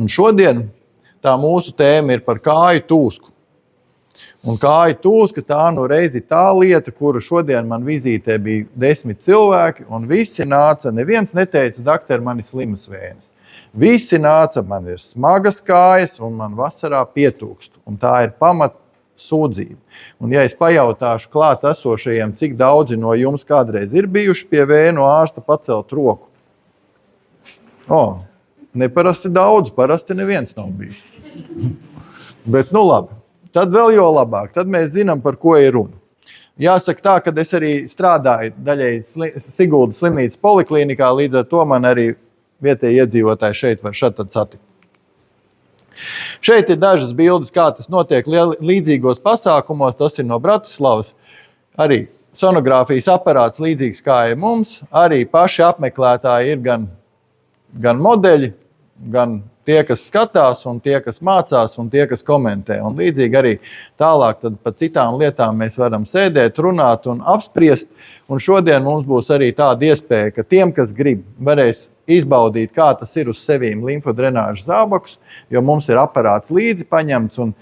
Un šodien tā mūsu tēma ir par kāju tūsku. Un kāju tūska tā reizi tā lieta, kuru šodien man vizītē bija 10 cilvēki, un visi nāca, neviens neteica, dakter, man ir slimas vēnes. Visi nāca, man ir smagas kājas, un man vasarā pietūkst. Un tā ir pamat sūdzība. Un ja es pajautāšu klāt esošajiem, cik daudzi no jums kādreiz ir bijuši pie vēnu ārsta, pacelt roku. Neparasti daudz, parasti neviens nav bijis. Bet nu labi, tad vēl jo labāk, tad mēs zinām, par ko ir runa. Jāsaka tā, ka es arī strādāju daļai Siguldas slimnīcas poliklinikā, līdz ar to man arī vietēji iedzīvotāji šeit var šad tad satikt. Šeit ir dažas bildes, kā tas notiek līdzīgos pasākumos, tas ir no Bratislavas, arī sonogrāfijas aparāts līdzīgs kā ir mums, arī paši apmeklētāji ir gan modeļi, gan tie, kas skatās, un tie, kas mācās, un tie, kas komentē. Un līdzīgi arī tālāk tad par citām lietām mēs varam sēdēt, runāt un apspriest. Un šodien mums būs arī tāda iespēja, ka tiem, kas grib, varēs izbaudīt, kā tas ir uz sevīm limfodrenāžas zābakus, jo mums ir aparāts līdzi paņemts un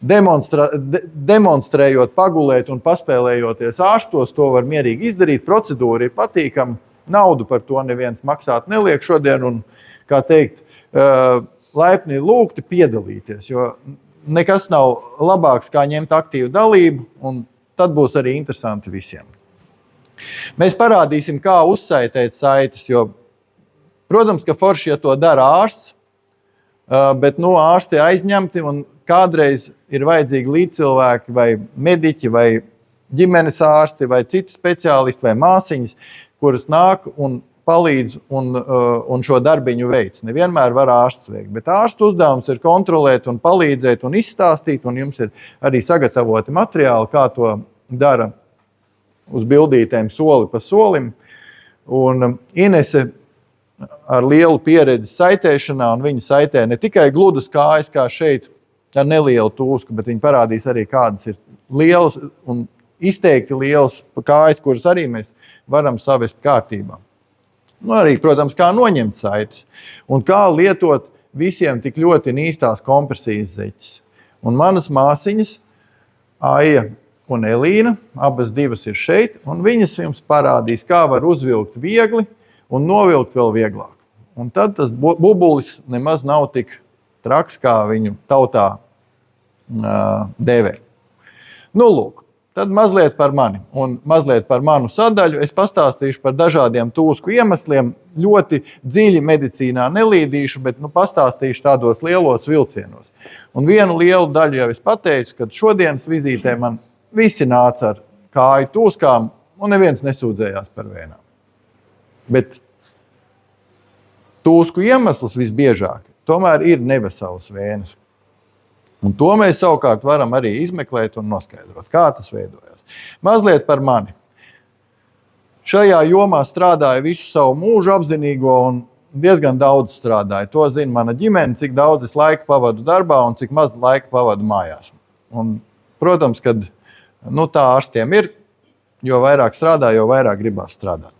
demonstrējot, pagulēt un paspēlējoties ārstos, to var mierīgi izdarīt. Procedūra ir patīkama, naudu par to neviens maksāt neliek šodien un, kā teikt, laipni lūgti piedalīties, jo nekas nav labāks, kā ņemt aktīvu dalību, un tad būs arī interesanti visiem. Mēs parādīsim, kā uzsaitēt saites, jo, protams, ka forši, ja to dara ārsts, bet ārsti ir aizņemti, un kādreiz ir vajadzīgi līdzcilvēki vai mediķi vai ģimenes ārsti vai citi speciālisti vai māsiņas, kuras nāk un palīdz un šo darbiņu veids. Nevienmēr var ārsts veikt, bet ārstu uzdevums ir kontrolēt un palīdzēt un izstāstīt, un jums ir arī sagatavoti materiāli, kā to dara uz bildītēm soli pa solim. Un Inese ar lielu pieredzi saitēšanā, un viņa saitē ne tikai gludas kājas, kā šeit, ar nelielu tūsku, bet viņa parādīs arī, kādas ir lielas un izteikti lielas kājas, kuras arī mēs varam savest kārtībā. Arī, protams, kā noņemt saites un kā lietot visiem tik ļoti nīstās kompresijas zeķes. Un manas māsiņas, Aija un Elīna, abas divas ir šeit, un viņas jums parādīs, kā var uzvilkt viegli un novilkt vēl vieglāk. Un tad tas bubulis nemaz nav tik traks, kā viņu tautā dēvē. Lūk. Tad mazliet par mani un mazliet par manu sadaļu. Es pastāstīšu par dažādiem tūsku iemesliem. Ļoti dziļi medicīnā nelīdīšu, bet pastāstīšu tādos lielos vilcienos. Un vienu lielu daļu jau es pateicu, kad šodienas vizītē man visi nāca ar kāju tūskām, un neviens nesūdzējās par vēnām. Bet tūsku iemesls visbiežāk tomēr ir neveselas vēnes. Un to mēs savukārt varam arī izmeklēt un noskaidrot, kā tas veidojās. Mazliet par mani. Šajā jomā strādāju visu savu mūžu apzinīgo un diezgan daudz strādāju. To zina mana ģimene, cik daudz es laika pavadu darbā un cik maz laika pavadu mājās. Un, protams, kad tā ārstiem ir, jo vairāk strādā, jo vairāk gribās strādāt.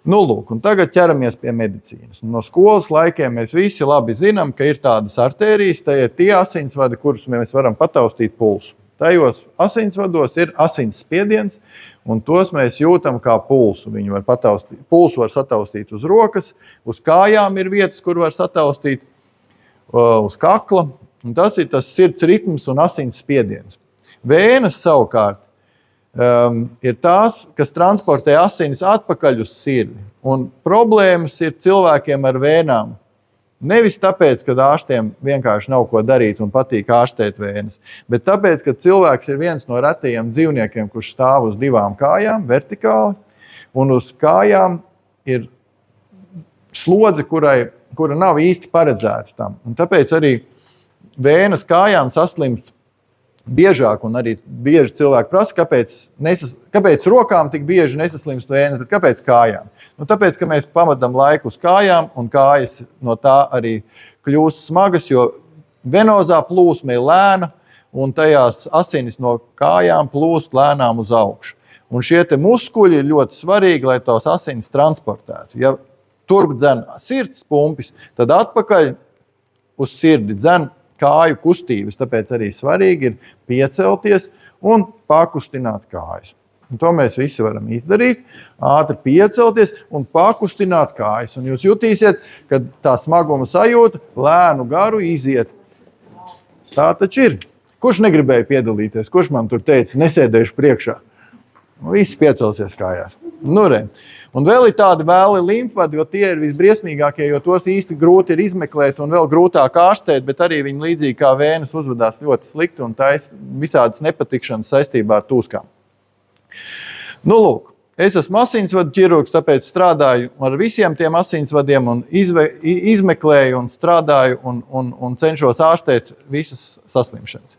Lūk, un tagad ķeramies pie medicīnas. No skolas laikiem mēs visi labi zinām, ka ir tādas artērijas, tie ir tie asinsvadi, kurus mēs varam pataustīt pulsu. Tajos asinsvados ir asinsspiediens, un tos mēs jūtam kā pulsu. Viņu var pataustīt, pulsu var sataustīt uz rokas, uz kājām ir vietas, kur var sataustīt, uz kakla, un tas ir tas sirds ritms un asinsspiediens. Vēnas savukārt ir tās, kas transportē asinis atpakaļ uz sirdi. Un problēmas ir cilvēkiem ar vēnām. Nevis tāpēc, ka ārstiem vienkārši nav ko darīt un patīk ārstēt vēnes, bet tāpēc, ka cilvēks ir viens no retajiem dzīvniekiem, kurš stāv uz divām kājām, vertikāli, un uz kājām ir slodze, kura nav īsti paredzēta tam. Un tāpēc arī vēnas kājām saslimst biežāk, un arī bieži cilvēki prasa, kāpēc rokām tik bieži nesaslimst vēnes, bet kāpēc kājām? Tāpēc, ka mēs pamatam laiku uz kājām, un kājas no tā arī kļūst smagas, jo venozā plūsma ir lēna, un tajās asinis no kājām plūst lēnām uz augšu. Un šie te muskuļi ir ļoti svarīgi, lai tos asinis transportētu. Ja turp dzen sirds pumpis, tad atpakaļ uz sirdi dzen kāju kustības, tāpēc arī svarīgi ir piecelties un pakustināt kājas. Un to mēs visi varam izdarīt, ātri piecelties un pakustināt kājas. Un jūs jutīsiet, ka tā smaguma sajūta lēnu garu iziet. Tā taču ir. Kurš negribēja piedalīties? Kurš man tur teica, nesēdēšu priekšā? Visi piecelsies kājās. Nu, re. Un vēl ir tādi vēli limfvadi, jo tie ir visbriesmīgākie, jo tos īsti grūti ir izmeklēt un vēl grūtāk ārstēt, bet arī viņi līdzīgi kā vēnes uzvedās ļoti slikti un taisa visādas nepatikšanas saistībā ar tūskām. Nu, lūk, es esmu asinsvadu ķirurgs, tāpēc strādāju ar visiem tiem asinsvadiem un izmeklēju un strādāju un cenšos ārstēt visas saslimšanas.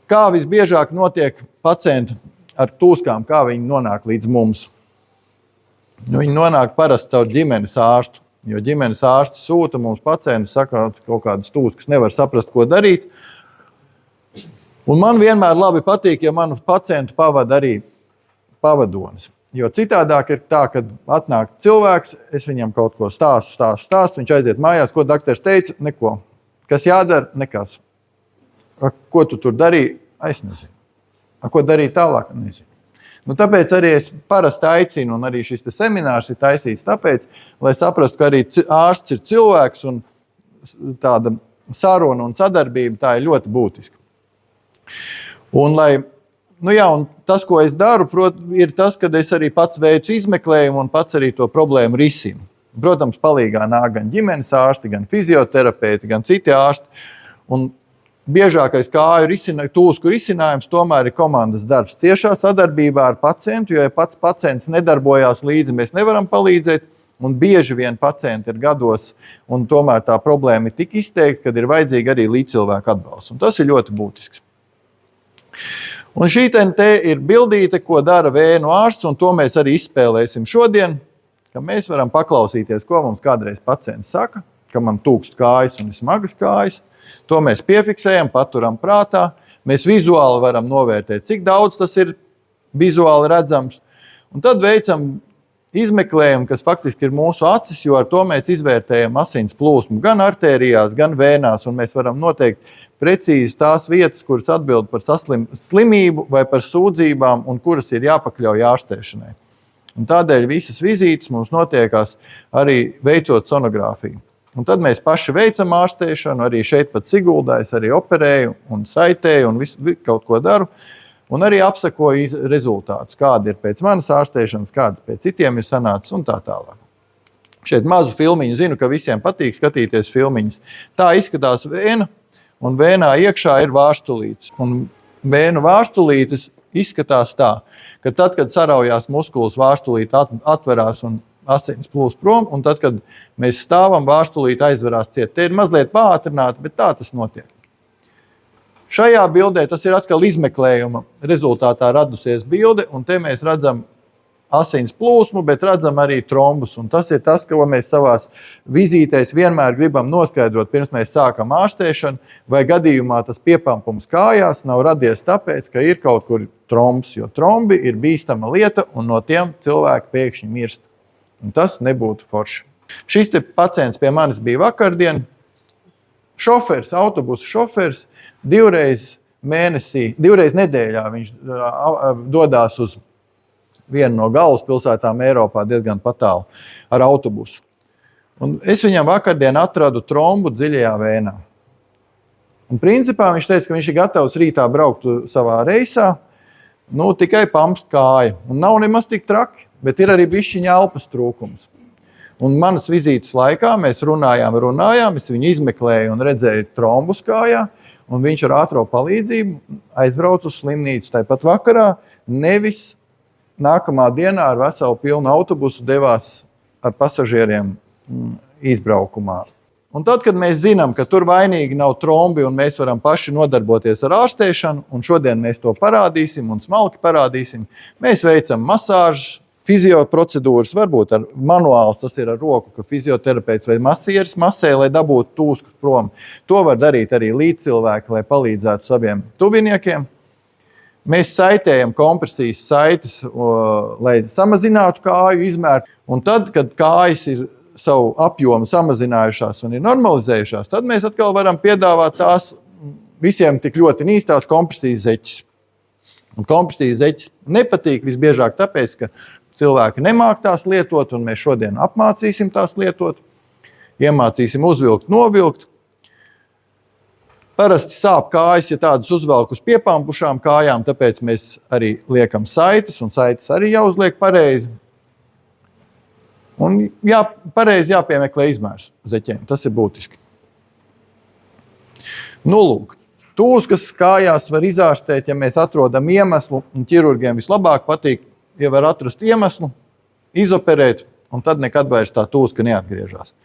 Kā visbiežāk notiek pacienti ar tūskām, kā viņi nonāk līdz mums? Viņi nonāk parasti caur ģimenes ārstu, jo ģimenes ārsts sūta mums pacientus, saka, kaut kādas tūskas, nevar saprast, ko darīt. Un man vienmēr labi patīk, ja manu pacientu pavada arī pavadonis. Jo citādāk ir tā, kad atnāk cilvēks, es viņam kaut ko stāstu, viņš aiziet mājās, ko doktors teica, neko. Kas jādara? Nekas. Ko tu tur darīji? Es nezinu. Ko darīt tālāk? Nezinu. Nu, tāpēc arī es parasti aicinu, un arī šis seminārs ir taisīts tāpēc, lai saprastu, ka arī ārsts ir cilvēks un tāda saruna un sadarbība, tā ir ļoti būtiska. Un lai un tas, ko es daru, ir tas, kad es arī pats veicu izmeklējumu un pats arī to problēmu risinu. Protams, palīgā nāk gan ģimenes ārsti, gan fizioterapeiti, gan citi ārsti. Un biežākais kāju tūsku risinājums tomēr ir komandas darbs. Ciešā sadarbībā ar pacientu, jo ja pats pacients nedarbojās līdzi, mēs nevaram palīdzēt. Un bieži vien pacienti ir gados, un tomēr tā problēma ir tik izteikta, kad ir vajadzīga arī līdzcilvēku atbalsts. Un tas ir ļoti būtisks. Un šī te ir bildīte, ko dara vēnu ārsts, un to mēs arī izspēlēsim šodien, ka mēs varam paklausīties, ko mums kādreiz pacients saka, ka man tūkst kājas un smagas kājas. To mēs piefiksējam, paturam prātā. Mēs vizuāli varam novērtēt, cik daudz tas ir vizuāli redzams. Un tad veicam izmeklējumu, kas faktiski ir mūsu acis, jo ar to mēs izvērtējam asins plūsmu gan artērijās, gan vēnās, un mēs varam noteikt precīzi tās vietas, kuras atbild par slimību vai par sūdzībām un kuras ir jāpakļauj ārstēšanai. Un tādēļ visas vizītes mums notiekās arī veicot sonogrāfiju. Un tad mēs paši veicam ārstēšanu, arī šeit pat Siguldā es arī operēju un saitēju un kaut ko daru. Un arī apsakoju rezultātus, kādi ir pēc manas ārstēšanas, kādi pēc citiem ir sanācis un tā tālāk. Šeit mazu filmiņu, zinu, ka visiem patīk skatīties filmiņas. Tā izskatās vēna, un vēnā iekšā ir vārstulītes. Un vēnu vārstulītes izskatās tā, ka tad, kad saraujās muskulis, vārstulīte atverās un asins plūst prom, un tad, kad mēs stāvam, vārstulīte aizverās ciet. Te ir mazliet pātrināti, bet tā tas notiek. Šajā bildē tas ir atkal izmeklējuma rezultātā radusies bilde, un te mēs redzam asins plūsmu, bet redzam arī trombus. Un tas ir tas, ko mēs savās vizītēs vienmēr gribam noskaidrot, pirms mēs sākam ārstēšanu, vai gadījumā tas piepampums kājās nav radies tāpēc, ka ir kaut kur trombs, jo trombi ir bīstama lieta, un no tiem cilvēki pēkšņi mirst. Un tas nebūtu forši. Šis te pacients pie manis bija vakardien. Šofers, autobusu šofers, divreiz nedēļā viņš dodās uz vienu no galvaspilsētām Eiropā diezgan patālu ar autobusu. Un es viņam vakardien atradu trombu dziļajā vēnā. Un principā viņš teica, ka viņš ir gatavs rītā braukt savā reisā, tikai pamst kāju. Un nav nemaz tik traki, bet ir arī bišķiņa elpas trūkums. Un manas vizītes laikā mēs runājām, es viņu izmeklēju un redzēju trombus kājā, un viņš ar ātro palīdzību aizbrauc uz slimnīcu tāpat vakarā, nevis nākamā dienā ar veselu pilnu autobusu devās ar pasažieriem izbraukumā. Un tad, kad mēs zinām, ka tur vainīgi nav trombi un mēs varam paši nodarboties ar ārstēšanu, un šodien mēs to parādīsim un smalki parādīsim, mēs veicam masāžas, fizioprocedūras, varbūt ar manuāls, tas ir ar roku, ka fizioterapeits vai masieris masē, lai dabūtu tūskus prom. To var darīt arī līdzcilvēki, lai palīdzētu saviem tuviniekiem. Mēs saitējam kompresijas saites, lai samazinātu kāju izmēru. Un tad, kad kājas ir savu apjomu samazinājušās un ir normalizējušās, tad mēs atkal varam piedāvāt tās visiem tik ļoti nīstās kompresijas zeķes. Un kompresijas zeķes nepatīk visbiežāk tāpēc, ka cilvēki nemāk tās lietot, un mēs šodien apmācīsim tās lietot, iemācīsim uzvilkt, novilkt. Parasti sāp kājas, ja tādas uzvelk uz piepampušām kājām, tāpēc mēs arī liekam saites, un saites arī jāuzliek pareizi. Un pareizi jāpiemeklē izmērs zeķiem, tas ir būtiski. Nu, lūk, tūskas kājās var izārstēt, ja mēs atrodam iemeslu, un ķirurgiem vislabāk patīk, ja var atrast iemeslu, izoperēt, un tad nekad vairs tā tūska neatgriežās.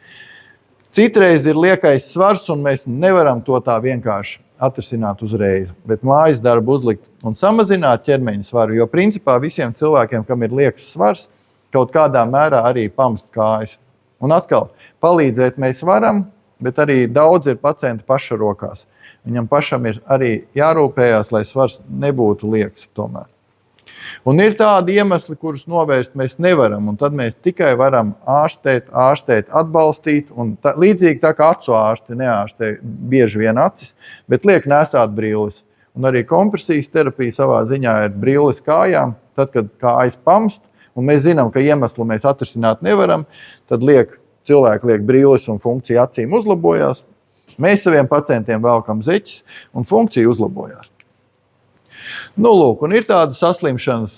Citreiz ir liekais svars, un mēs nevaram to tā vienkārši atrisināt uzreiz, bet mājas darbu uzlikt un samazināt ķermeņa svaru, jo principā visiem cilvēkiem, kam ir liekas svars, kaut kādā mērā arī pamest kājas. Un atkal, palīdzēt mēs varam, bet arī daudz ir pacienti paša rokās. Viņam pašam ir arī jārūpējās, lai svars nebūtu liekas tomēr. Un ir tādi iemesli, kurus novērst mēs nevaram, un tad mēs tikai varam ārstēt, atbalstīt, un līdzīgi tā kā acu ārsti neārstē bieži vien acis, bet liek nesāt brilles. Un arī kompresijas terapija savā ziņā ir brilles kājām, tad, kad kājas pamst, un mēs zinām, ka iemeslu mēs atrisināt nevaram, tad cilvēki liek brilles un funkcija acīm uzlabojās. Mēs saviem pacientiem velkam zeķes, un funkcija uzlabojās. Nu, lūk, un ir tādas saslimšanas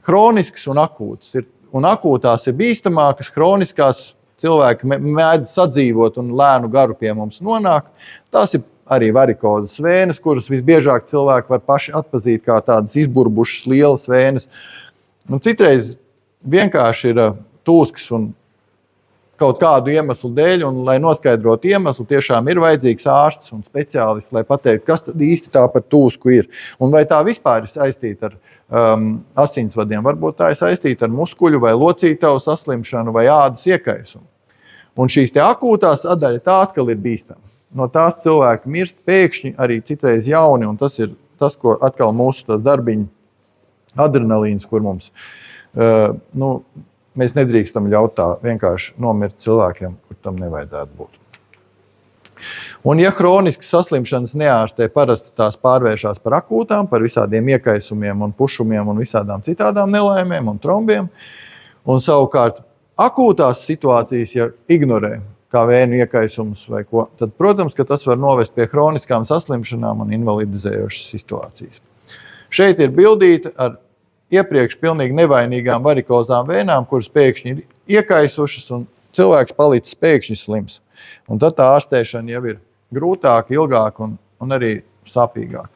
hroniskas un akūtas. Un akūtās ir bīstamākas, hroniskās cilvēki mēdz sadzīvot un lēnu garu pie mums nonāk. Tās ir arī varikozes vēnes, kuras visbiežāk cilvēki var paši atpazīt kā tādas izburbušas lielas vēnes. Un citreiz vienkārši ir tūskas un kaut kādu iemeslu dēļ, un lai noskaidrotu iemeslu, tiešām ir vajadzīgs ārsts un speciālists, lai pateiktu, kas tad īsti tā par tūsku ir. Un vai tā vispār ir saistīta ar asinsvadiem, varbūt tā ir saistīta ar muskuļu vai locītavu saslimšanu vai ādas iekaisumu. Un šīs te akūtā sadaļa tā atkal ir bīstama. No tās cilvēki mirst pēkšņi arī citreiz jauni, un tas ir tas, ko atkal mūsu darbiņa adrenalīns, kur mums, mēs nedrīkstam ļaut tā vienkārši nomirt cilvēkiem, kur tam nevajadzētu būt. Un ja hroniskas saslimšanas neārstē, parasti tās pārvēršās par akūtām, par visādiem iekaisumiem un pušumiem un visādām citādām nelaimēm un trombiem. Un savukārt akūtās situācijas, ja ignorē kā vēnu iekaisumus vai ko, tad, protams, ka tas var novest pie hroniskām saslimšanām un invalidizējošas situācijas. Šeit ir bildīta ar iepriekš pilnīgi nevainīgām varikozām vēnām, kuras pēkšņi ir iekaisušas un cilvēks palicis pēkšņi slims. Un tad tā ārstēšana jau ir grūtāka, ilgāka un arī sāpīgāka.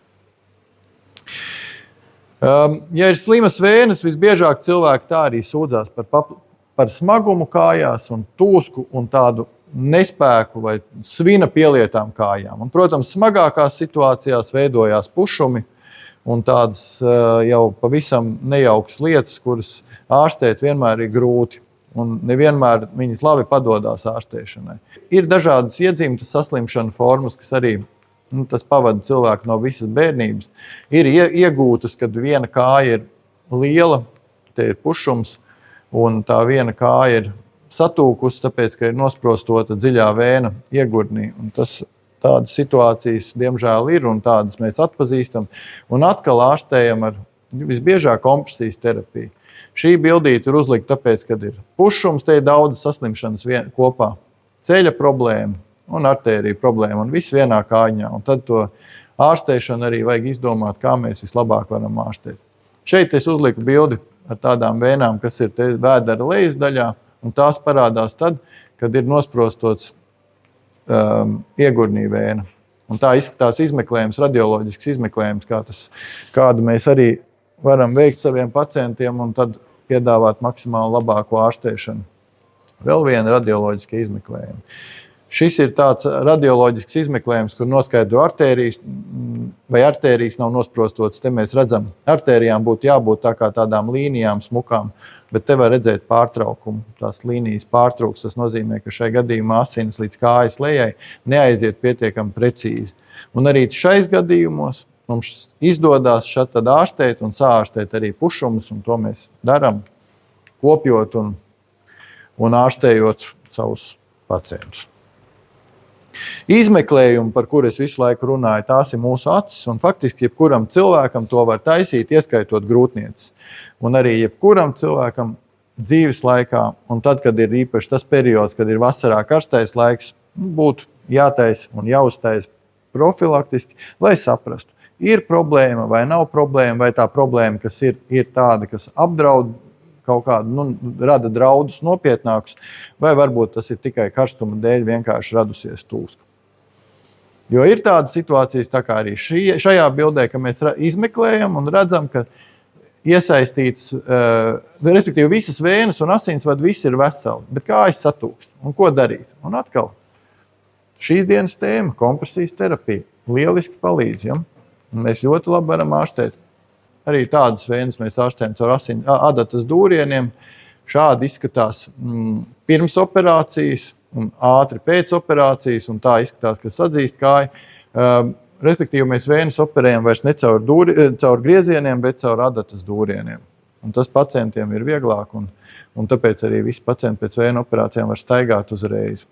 Ja ir slimas vēnes, visbiežāk cilvēki tā arī sūdzās par smagumu kājās un tūsku un tādu nespēku vai svina pielietām kājām. Un, protams, smagākās situācijās veidojās pušumi, un tādas jau pavisam nejaukas lietas, kuras ārstēt vienmēr ir grūti, un nevienmēr viņas labi padodās ārstēšanai. Ir dažādas iedzimtas saslimšana formas, kas arī tas pavada cilvēku no visas bērnības. Ir iegūtas, kad viena kāja ir liela, te ir pušums, un tā viena kāja ir satūkusi, tāpēc, ka ir nosprostota dziļā vēna iegurnī, un tādas situācijas, diemžēl, ir, un tādas mēs atpazīstam. Un atkal ārstējam ar visbiežāk kompresijas terapiju. Šī bildīte ir uzlikta tāpēc, kad ir pušums, te ir daudz saslimšanas kopā. Ceļa problēma un artērija problēma, un viss vienā kājiņā. Un tad to ārstēšanu arī vajag izdomāt, kā mēs vislabāk varam ārstēt. Šeit es uzliku bildi ar tādām vēnām, kas ir te vēdera lejas daļā, un tās parādās tad, kad ir nosprostots iegurnī vēna. Un tā izskatās izmeklējums, radioloģisks izmeklējums, kādu mēs arī varam veikt saviem pacientiem un tad piedāvāt maksimāli labāko ārstēšanu. Vēl viena radioloģiska izmeklējuma. Šis ir tāds radioloģisks izmeklējums, kur noskaidro artērijas, vai artērijas nav nosprostotas. Te mēs redzam, artērijām būtu jābūt tā kā tādām līnijām smukām, bet te var redzēt pārtraukumu. Tās līnijas pārtrauks, tas nozīmē, ka šai gadījumā asinis līdz kājas lejai neaiziet pietiekami precīzi. Un arī šais gadījumos mums izdodās šad tad ārstēt un sāārstēt arī pušumus, un to mēs daram, kopjot un ārstējot savus pacientus. Izmeklējumi, par kur es visu laiku runāju, tās ir mūsu acis, un faktiski jebkuram cilvēkam to var taisīt, ieskaitot grūtniecis. Un arī jebkuram cilvēkam dzīves laikā, un tad, kad ir īpaši tas periods, kad ir vasarā karstais laiks, būtu jātaisa un jāuztaisa profilaktiski, lai saprastu, ir problēma vai nav problēma, vai tā problēma, kas ir tāda, kas apdraud kaut kādu, rada draudus nopietnākus, vai varbūt tas ir tikai karstuma dēļ vienkārši radusies tūska. Jo ir tādas situācijas, tā kā arī šajā bildē, ka mēs izmeklējam un redzam, ka iesaistītas, respektīvi visas vēnes un asinsvadi visi ir veseli, bet kājas satūkst un ko darīt? Un atkal, šīs dienas tēma, kompresijas terapija, lieliski palīdz, ja? Un mēs ļoti labi varam ārstēt. Arī tādas vēnes mēs ārstējam caur adatas dūrieniem. Šādi izskatās pirms operācijas un ātri pēc operācijas, un tā izskatās, ka sadzīst kāju. Respektīvi, mēs vēnes operējam vairs ne caur griezieniem, bet caur adatas dūrieniem. Un tas pacientiem ir vieglāk, un tāpēc arī visi pacienti pēc vēnu operācijām var staigāt uzreiz.